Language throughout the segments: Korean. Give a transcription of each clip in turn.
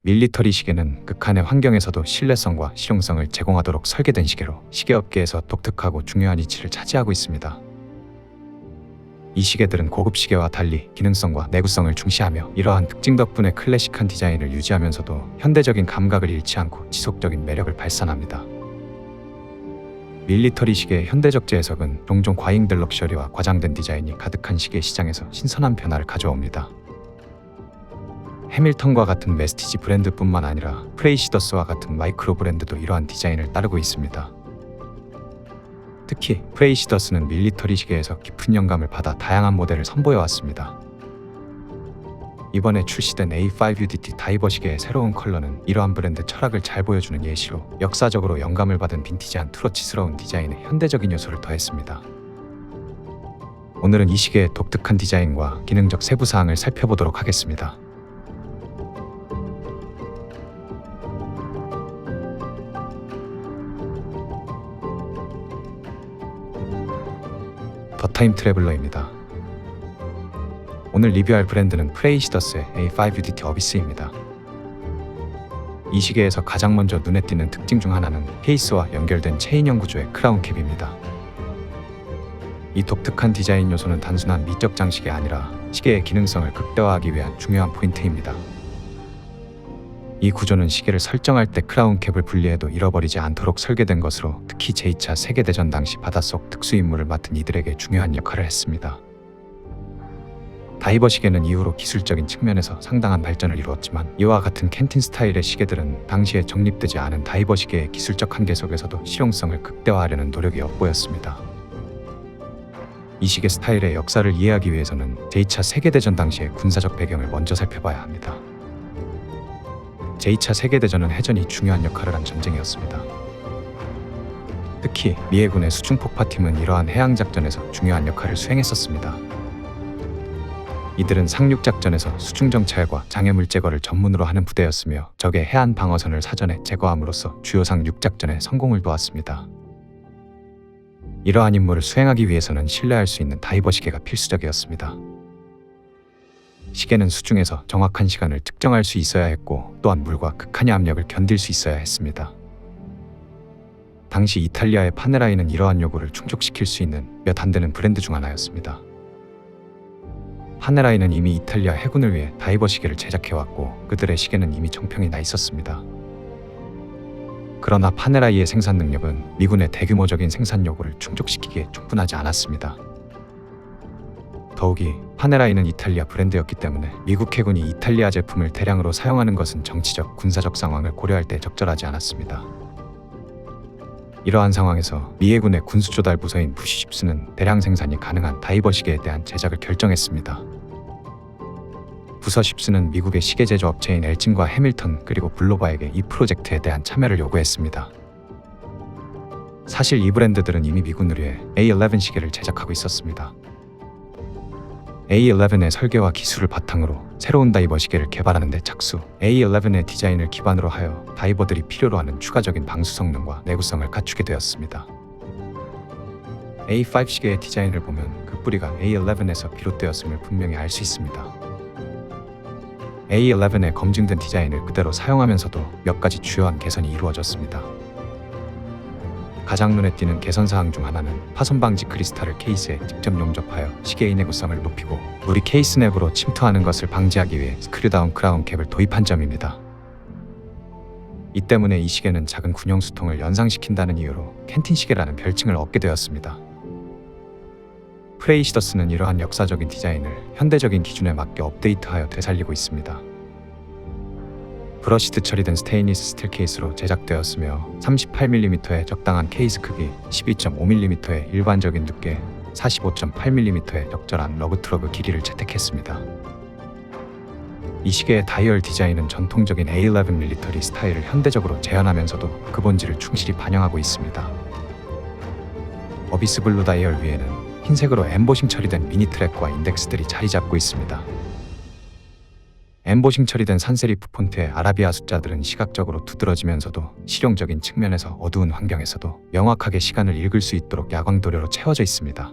밀리터리 시계는 극한의 환경에서도 신뢰성과 실용성을 제공하도록 설계된 시계로 시계업계에서 독특하고 중요한 위치를 차지하고 있습니다. 이 시계들은 고급 시계와 달리 기능성과 내구성을 중시하며 이러한 특징 덕분에 클래식한 디자인을 유지하면서도 현대적인 감각을 잃지 않고 지속적인 매력을 발산합니다. 밀리터리 시계의 현대적 재해석은 종종 과잉된 럭셔리와 과장된 디자인이 가득한 시계 시장에서 신선한 변화를 가져옵니다. 해밀턴과 같은 메스티지 브랜드뿐만 아니라 프레이시더스와 같은 마이크로 브랜드도 이러한 디자인을 따르고 있습니다. 특히 프레이시더스는 밀리터리 시계에서 깊은 영감을 받아 다양한 모델을 선보여왔습니다. 이번에 출시된 A5UDT 다이버 시계의 새로운 컬러는 이러한 브랜드 철학을 잘 보여주는 예시로 역사적으로 영감을 받은 빈티지한 투러치스러운 디자인에 현대적인 요소를 더했습니다. 오늘은 이 시계의 독특한 디자인과 기능적 세부사항을 살펴보도록 하겠습니다. 더 타임 트래블러입니다. 오늘 리뷰할 브랜드는 프레이시더스의 A5UDT 어비스입니다. 이 시계에서 가장 먼저 눈에 띄는 특징 중 하나는 케이스와 연결된 체인형 구조의 크라운 캡입니다. 이 독특한 디자인 요소는 단순한 미적 장식이 아니라 시계의 기능성을 극대화하기 위한 중요한 포인트입니다. 이 구조는 시계를 설정할 때 크라운 캡을 분리해도 잃어버리지 않도록 설계된 것으로 특히 제2차 세계대전 당시 바닷속 특수임무를 맡은 이들에게 중요한 역할을 했습니다. 다이버 시계는 이후로 기술적인 측면에서 상당한 발전을 이루었지만 이와 같은 캔틴 스타일의 시계들은 당시에 정립되지 않은 다이버 시계의 기술적 한계 속에서도 실용성을 극대화하려는 노력이 엿보였습니다. 이 시계 스타일의 역사를 이해하기 위해서는 제2차 세계대전 당시의 군사적 배경을 먼저 살펴봐야 합니다. 제2차 세계대전은 해전이 중요한 역할을 한 전쟁이었습니다. 특히 미 해군의 수중폭파팀은 이러한 해양작전에서 중요한 역할을 수행했었습니다. 이들은 상륙작전에서 수중정찰과 장애물 제거를 전문으로 하는 부대였으며 적의 해안 방어선을 사전에 제거함으로써 주요 상륙작전에 성공을 도왔습니다. 이러한 임무를 수행하기 위해서는 신뢰할 수 있는 다이버 시계가 필수적이었습니다. 시계는 수중에서 정확한 시간을 측정할 수 있어야 했고 또한 물과 극한의 압력을 견딜 수 있어야 했습니다. 당시 이탈리아의 파네라이는 이러한 요구를 충족시킬 수 있는 몇 안 되는 브랜드 중 하나였습니다. 파네라이는 이미 이탈리아 해군을 위해 다이버 시계를 제작해왔고 그들의 시계는 이미 정평이 나 있었습니다. 그러나 파네라이의 생산 능력은 미군의 대규모적인 생산 요구를 충족시키기에 충분하지 않았습니다. 더욱이 파네라이는 이탈리아 브랜드였기 때문에 미국 해군이 이탈리아 제품을 대량으로 사용하는 것은 정치적, 군사적 상황을 고려할 때 적절하지 않았습니다. 이러한 상황에서 미 해군의 군수조달 부서인 부시십스는 대량 생산이 가능한 다이버 시계에 대한 제작을 결정했습니다. 부서 십스는 미국의 시계 제조 업체인 엘진과 해밀턴 그리고 블로바에게 이 프로젝트에 대한 참여를 요구했습니다. 사실 이 브랜드들은 이미 미군을 위해 A11 시계를 제작하고 있었습니다. A11의 설계와 기술을 바탕으로 새로운 다이버 시계를 개발하는 데 착수, A11의 디자인을 기반으로 하여 다이버들이 필요로 하는 추가적인 방수 성능과 내구성을 갖추게 되었습니다. A5 시계의 디자인을 보면 그 뿌리가 A11에서 비롯되었음을 분명히 알 수 있습니다. A11의 검증된 디자인을 그대로 사용하면서도 몇 가지 주요한 개선이 이루어졌습니다. 가장 눈에 띄는 개선사항 중 하나는 파손 방지 크리스탈을 케이스에 직접 용접하여 시계의 내구성을 높이고 물이 케이스 내부로 침투하는 것을 방지하기 위해 스크류다운 크라운 캡을 도입한 점입니다. 이 때문에 이 시계는 작은 군용 수통을 연상시킨다는 이유로 캔틴 시계라는 별칭을 얻게 되었습니다. 프레이시더스는 이러한 역사적인 디자인을 현대적인 기준에 맞게 업데이트하여 되살리고 있습니다. 브러시드 처리된 스테인리스 스틸 케이스로 제작되었으며 38mm의 적당한 케이스 크기, 12.5mm의 일반적인 두께, 45.8mm의 적절한 러그트러그 길이를 채택했습니다. 이 시계의 다이얼 디자인은 전통적인 A11 밀리터리 스타일을 현대적으로 재현하면서도 그 본질을 충실히 반영하고 있습니다. 어비스 블루 다이얼 위에는 흰색으로 엠보싱 처리된 미니 트랙과 인덱스들이 자리 잡고 있습니다. 엠보싱 처리된 산세리프 폰트의 아라비아 숫자들은 시각적으로 두드러지면서도 실용적인 측면에서 어두운 환경에서도 명확하게 시간을 읽을 수 있도록 야광 도료로 채워져 있습니다.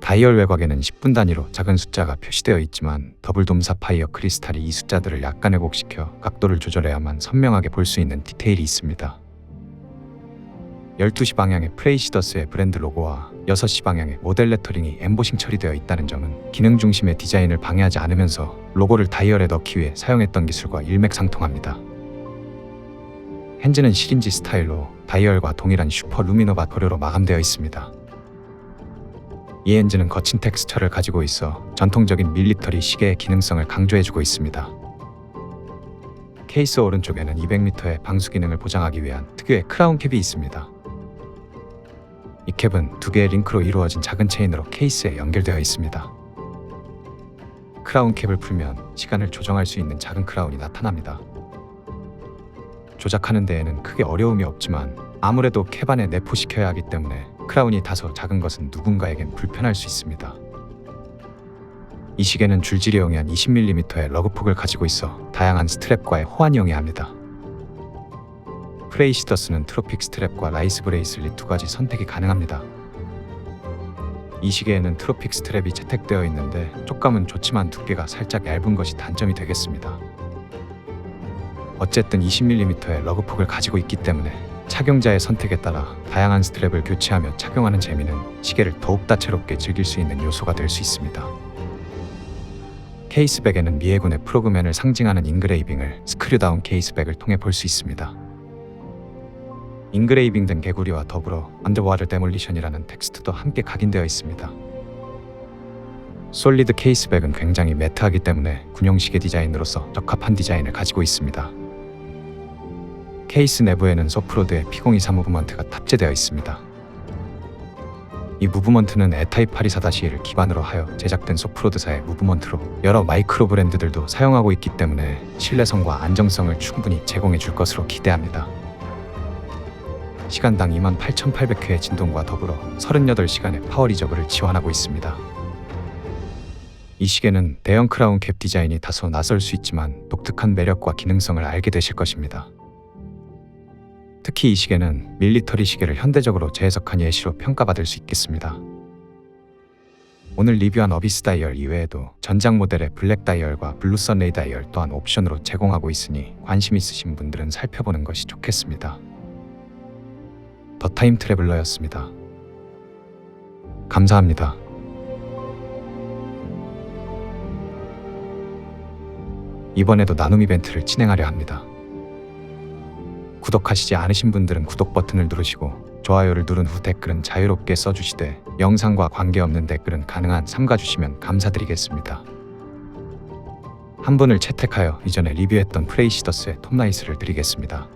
다이얼 외곽에는 10분 단위로 작은 숫자가 표시되어 있지만 더블돔 사파이어 크리스탈이 이 숫자들을 약간 왜곡시켜 각도를 조절해야만 선명하게 볼 수 있는 디테일이 있습니다. 12시 방향의 프레이시더스의 브랜드 로고와 6시 방향의 모델 레터링이 엠보싱 처리되어 있다는 점은 기능 중심의 디자인을 방해하지 않으면서 로고를 다이얼에 넣기 위해 사용했던 기술과 일맥상통합니다. 핸즈는 시린지 스타일로 다이얼과 동일한 슈퍼 루미노바 도료로 마감되어 있습니다. 이 핸즈는 거친 텍스처를 가지고 있어 전통적인 밀리터리 시계의 기능성을 강조해주고 있습니다. 케이스 오른쪽에는 200m의 방수 기능을 보장하기 위한 특유의 크라운 캡이 있습니다. 이 캡은 두 개의 링크로 이루어진 작은 체인으로 케이스에 연결되어 있습니다. 크라운 캡을 풀면 시간을 조정할 수 있는 작은 크라운이 나타납니다. 조작하는 데에는 크게 어려움이 없지만 아무래도 캡 안에 내포시켜야 하기 때문에 크라운이 다소 작은 것은 누군가에겐 불편할 수 있습니다. 이 시계는 줄질이 용이한 20mm의 러그폭을 가지고 있어 다양한 스트랩과의 호환이 용이합니다. 프레이시더스는 트로픽 스트랩과 라이스 브레이슬릿 두 가지 선택이 가능합니다. 이 시계에는 트로픽 스트랩이 채택되어 있는데 촉감은 좋지만 두께가 살짝 얇은 것이 단점이 되겠습니다. 어쨌든 20mm의 러그폭을 가지고 있기 때문에 착용자의 선택에 따라 다양한 스트랩을 교체하며 착용하는 재미는 시계를 더욱 다채롭게 즐길 수 있는 요소가 될 수 있습니다. 케이스백에는 미해군의 프로그맨을 상징하는 인그레이빙을 스크류다운 케이스백을 통해 볼 수 있습니다. 인그레이빙된 개구리와 더불어 언더와터 데몰리션이라는 텍스트도 함께 각인되어 있습니다. 솔리드 케이스백은 굉장히 매트하기 때문에 군용시계 디자인으로서 적합한 디자인을 가지고 있습니다. 케이스 내부에는 소프로드의 P02 무브먼트가 탑재되어 있습니다. 이 무브먼트는 에타입 파리사 다시를 기반으로 하여 제작된 소프로드사의 무브먼트로 여러 마이크로 브랜드들도 사용하고 있기 때문에 신뢰성과 안정성을 충분히 제공해 줄 것으로 기대합니다. 시간당 28,800회의 진동과 더불어 38시간의 파워 리저브를 지원하고 있습니다. 이 시계는 대형 크라운 캡 디자인이 다소 낯설 수 있지만 독특한 매력과 기능성을 알게 되실 것입니다. 특히 이 시계는 밀리터리 시계를 현대적으로 재해석한 예시로 평가받을 수 있겠습니다. 오늘 리뷰한 어비스 다이얼 이외에도 전장 모델의 블랙 다이얼과 블루 선레이 다이얼 또한 옵션으로 제공하고 있으니 관심 있으신 분들은 살펴보는 것이 좋겠습니다. 더 타임 트래블러였습니다. 감사합니다. 이번에도 나눔 이벤트를 진행하려 합니다. 구독하시지 않으신 분들은 구독 버튼을 누르시고 좋아요를 누른 후 댓글은 자유롭게 써주시되 영상과 관계없는 댓글은 가능한 삼가주시면 감사드리겠습니다. 한 분을 채택하여 이전에 리뷰했던 프레이시더스의 톱라이스를 드리겠습니다.